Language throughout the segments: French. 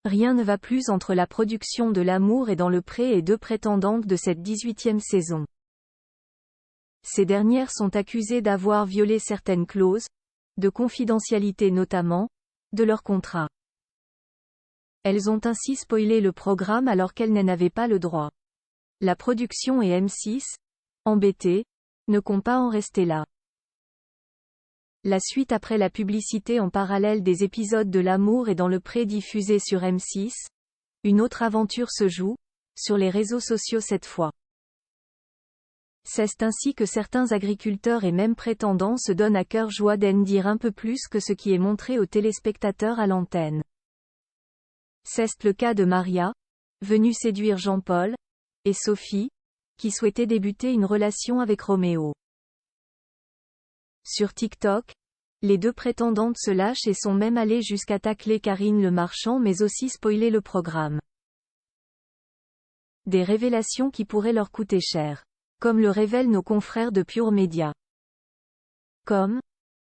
Rien ne va plus entre la production de L'amour est dans le pré et deux prétendantes de cette 18e saison. Ces dernières sont accusées d'avoir violé certaines clauses, de confidentialité notamment, de leur contrat. Elles ont ainsi spoilé le programme alors qu'elles n'en avaient pas le droit. La production et M6, embêtés, ne comptent pas en rester là. La suite après la publicité en parallèle des épisodes de L'amour est dans le pré diffusés sur M6, une autre aventure se joue, sur les réseaux sociaux cette fois. C'est ainsi que certains agriculteurs et même prétendants se donnent à cœur joie d'en dire un peu plus que ce qui est montré aux téléspectateurs à l'antenne. C'est le cas de Maria, venue séduire Jean-Paul, et Sophie, qui souhaitait débuter une relation avec Roméo. Sur TikTok, les deux prétendantes se lâchent et sont même allées jusqu'à tacler Karine Le Marchand mais aussi spoiler le programme. Des révélations qui pourraient leur coûter cher. Comme le révèlent nos confrères de Pure Média.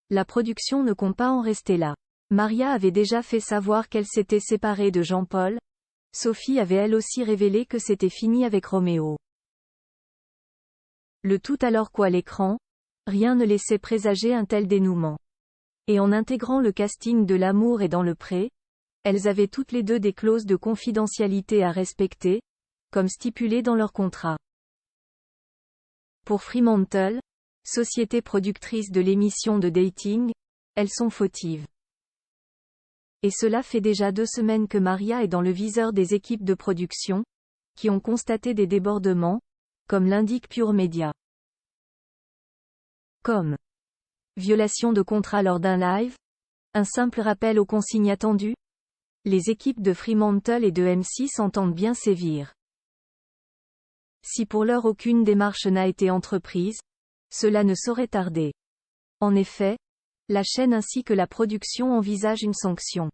La production ne compte pas en rester là. Maria avait déjà fait savoir qu'elle s'était séparée de Jean-Paul. Sophie avait elle aussi révélé que c'était fini avec Roméo. Le tout alors qu'à l'écran, rien ne laissait présager un tel dénouement. Et en intégrant le casting de L'amour est dans le pré, elles avaient toutes les deux des clauses de confidentialité à respecter, comme stipulé dans leur contrat. Pour Fremantle, société productrice de l'émission de dating, elles sont fautives. Et cela fait déjà 2 semaines que Maria est dans le viseur des équipes de production, qui ont constaté des débordements, comme l'indique Pure Média. Violation de contrat lors d'un live, un simple rappel aux consignes attendues. Les équipes de Fremantle et de M6 entendent bien sévir. Si pour l'heure aucune démarche n'a été entreprise, cela ne saurait tarder. En effet, la chaîne ainsi que la production envisagent une sanction.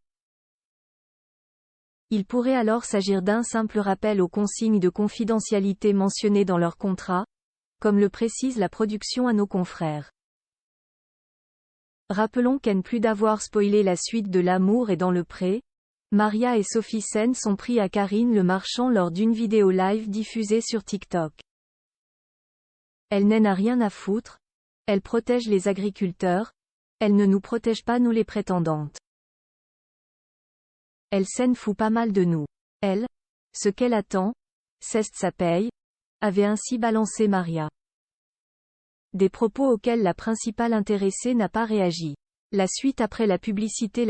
Il pourrait alors s'agir d'un simple rappel aux consignes de confidentialité mentionnées dans leur contrat, comme le précise la production à nos confrères. Rappelons qu'en plus d'avoir spoilé la suite de L'amour est dans le pré, Maria et Sophie Sen sont pris à Karine Le Marchand lors d'une vidéo live diffusée sur TikTok. Elle n'en a rien à foutre, elle protège les agriculteurs, elle ne nous protège pas nous les prétendantes. Elle s'en fout pas mal de nous. Elle, ce qu'elle attend, c'est sa paye, avait ainsi balancé Maria. Des propos auxquels la principale intéressée n'a pas réagi. La suite après la publicité.